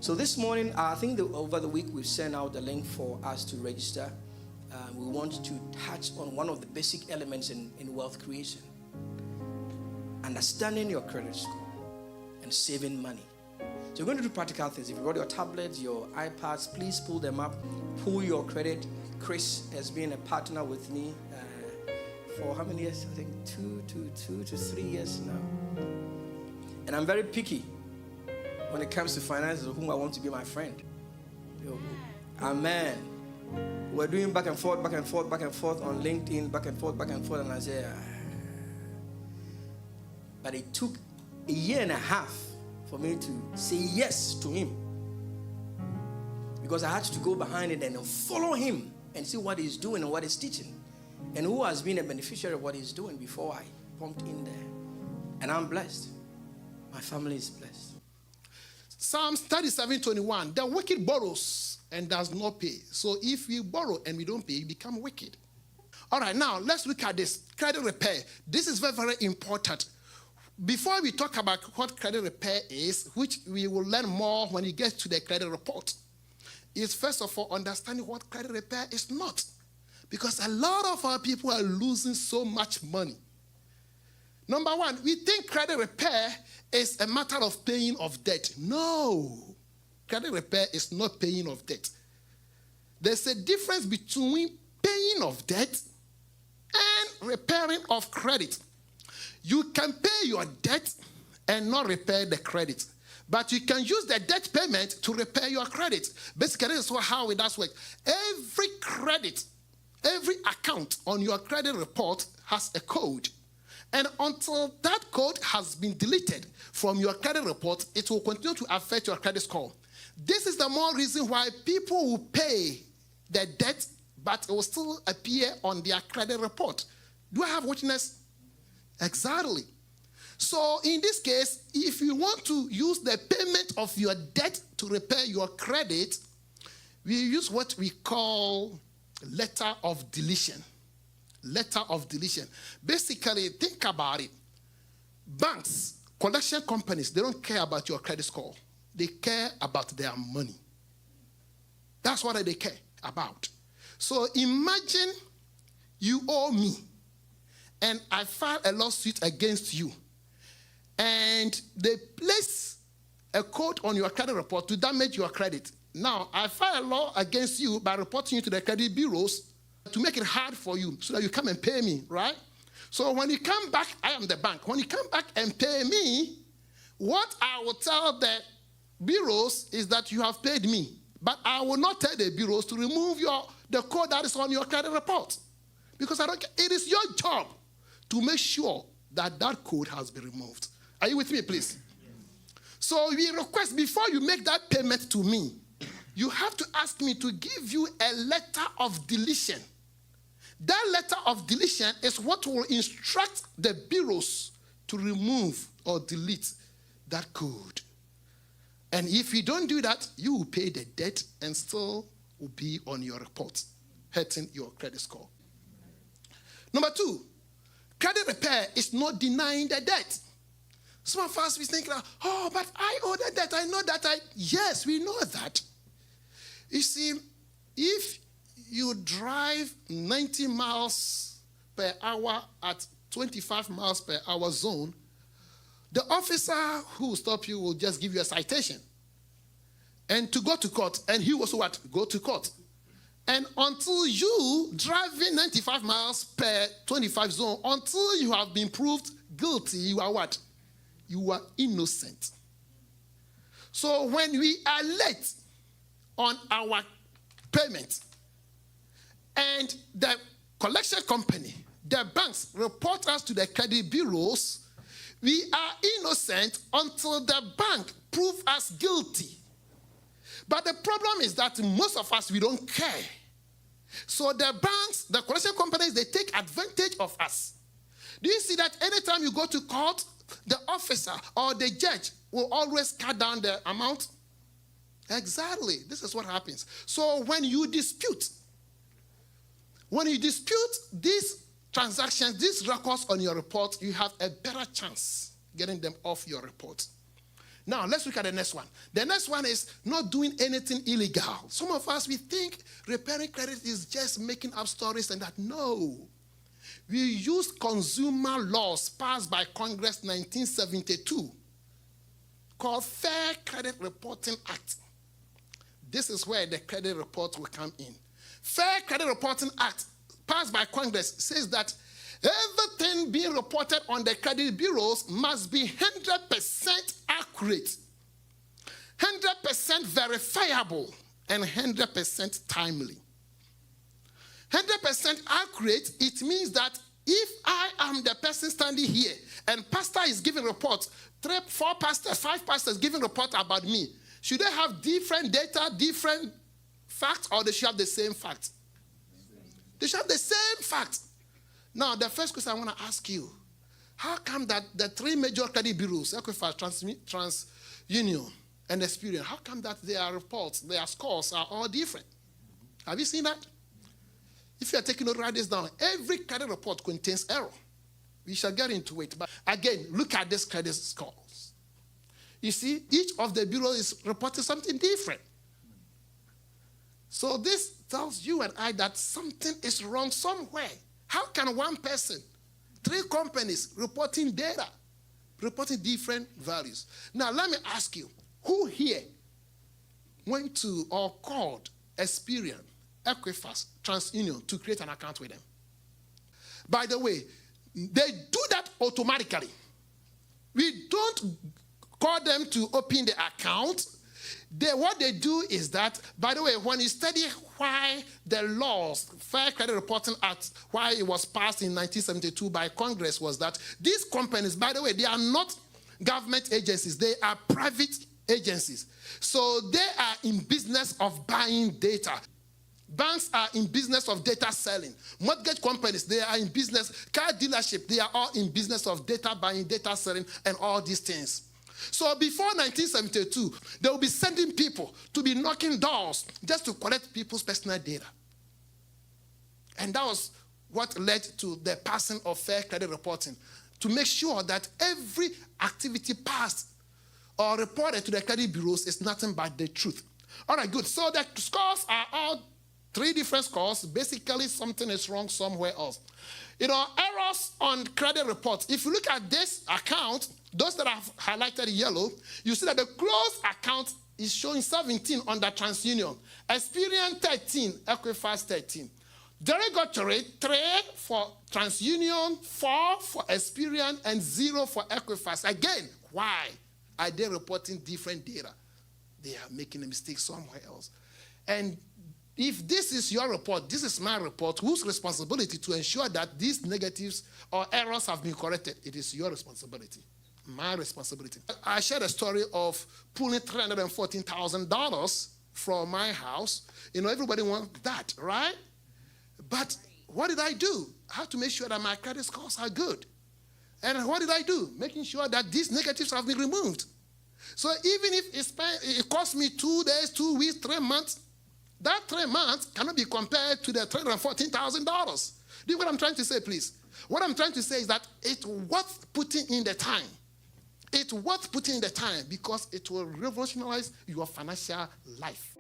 So this morning, I think over the week we've sent out the link for us to register. We want to touch on one of the basic elements in wealth creation. Understanding your credit score and saving money. So we're going to do practical things. If you've got your tablets, your iPads, please pull them up. Pull your credit. Chris has been a partner with me for how many years? I think 2 to 3 years now. And I'm very picky when it comes to finances of whom I want to be my friend. Amen. We're doing back and forth on LinkedIn, back and forth, and I say, but it took a year and a half for me to say yes to him. Because I had to go behind it and follow him and see what he's doing and what he's teaching. And who has been a beneficiary of what he's doing before I pumped in there. And I'm blessed. My family is blessed. Psalms 37:21. The wicked borrows and does not pay. So if we borrow and we don't pay, we become wicked. All right, now let's look at this. Credit repair. This is very, very important. Before we talk about what credit repair is, which we will learn more when we get to the credit report, is first of all understanding what credit repair is not. Because a lot of our people are losing so much money. Number one, we think credit repair is a matter of paying of debt. No. Credit repair is not paying of debt. There's a difference between paying of debt and repairing of credit. You can pay your debt and not repair the credit. But you can use the debt payment to repair your credit. Basically, this is how it does work. Every credit, every account on your credit report has a code. And until that code has been deleted from your credit report, it will continue to affect your credit score. This is the more reason why people will pay the debt, but it will still appear on their credit report. Do I have witness? Exactly. So in this case, if you want to use the payment of your debt to repair your credit, we use what we call letter of deletion. Letter of deletion. Basically, think about it. Banks, collection companies, they don't care about your credit score. They care about their money. That's what they care about. So imagine you owe me, and I file a lawsuit against you, and they place a code on your credit report to damage your credit. Now, I file a law against you by reporting you to the credit bureaus to make it hard for you so that you come and pay me, right? So when you come back, I am the bank. When you come back and pay me, what I will tell the bureaus is that you have paid me. But I will not tell the bureaus to remove the code that is on your credit report. Because it is your job to make sure that that code has been removed. Are you with me, please? Yes. So we request, before you make that payment to me, you have to ask me to give you a letter of deletion. That letter of deletion is what will instruct the bureaus to remove or delete that code. And if you don't do that, you will pay the debt and still will be on your report, hurting your credit score. Number two, credit repair is not denying the debt. Some of us, we think, oh, but I owe the debt. I know that yes, we know that. You see, if you drive 90 miles per hour at 25 miles per hour zone, the officer who will stop you will just give you a citation. And to go to court, and he also what? Go to court. And until you driving 95 miles per 25 zone, until you have been proved guilty, you are what? You are innocent. So when we are late on our payment, and the collection company, the banks report us to the credit bureaus, we are innocent until the bank proves us guilty. But the problem is that most of us, we don't care. So the banks, the collection companies, they take advantage of us. Do you see that anytime you go to court, the officer or the judge will always cut down the amount? Exactly. This is what happens. So when you dispute these transactions, these records on your report, you have a better chance getting them off your report. Now, let's look at the next one. The next one is not doing anything illegal. Some of us, we think repairing credit is just making up stories and that. No. We use consumer laws passed by Congress 1972 called Fair Credit Reporting Act. This is where the credit report will come in. Fair Credit Reporting Act passed by Congress says that everything being reported on the credit bureaus must be 100% accurate, 100% verifiable, and 100% timely. 100% accurate, it means that if I am the person standing here and pastor is giving reports, 3, 4 pastors, 5 pastors giving report about me, should they have different data, different facts, or they should have the same facts? They should have the same facts. Now, the first question I want to ask you, how come that the 3 major credit bureaus, Equifax, TransUnion, and Experian, how come that their reports, their scores are all different? Have you seen that? If you are taking note, write this down. Every credit report contains error. We shall get into it. But again, look at this credit scores. You see, each of the bureaus is reporting something different. So this tells you and I that something is wrong somewhere. How can one person, 3 companies reporting data, reporting different values? Now, let me ask you, who here went to or called Experian, Equifax, TransUnion to create an account with them? By the way, they do that automatically. We don't call them to open the account. What they do is that, by the way, when you study why the laws, Fair Credit Reporting Act, why it was passed in 1972 by Congress, was that these companies, by the way, they are not government agencies. They are private agencies. So they are in business of buying data. Banks are in business of data selling. Mortgage companies, they are in business. Car dealership, they are all in business of data buying, data selling, and all these things. So before 1972, they will be sending people to be knocking doors just to collect people's personal data. And that was what led to the passing of Fair Credit Reporting, to make sure that every activity passed or reported to the credit bureaus is nothing but the truth. All right, good. So the scores are all 3 different scores. Basically, something is wrong somewhere else. Errors on credit reports. If you look at this account, those that are highlighted in yellow, you see that the closed account is showing 17 under TransUnion, Experian 13, Equifax 13. Derogatory 3 for TransUnion, 4 for Experian, and 0 for Equifax. Again, why are they reporting different data? They are making a mistake somewhere else. And if this is your report, this is my report, whose responsibility to ensure that these negatives or errors have been corrected? It is your responsibility, my responsibility. I shared a story of pulling $314,000 from my house. Everybody wants that, right? But what did I do? I had to make sure that my credit scores are good. And what did I do? Making sure that these negatives have been removed. So even if it cost me 2 days, 2 weeks, 3 months, that 3 months cannot be compared to the $314,000. Do you know what I'm trying to say, please? What I'm trying to say is that it's worth putting in the time. It's worth putting in the time because it will revolutionize your financial life.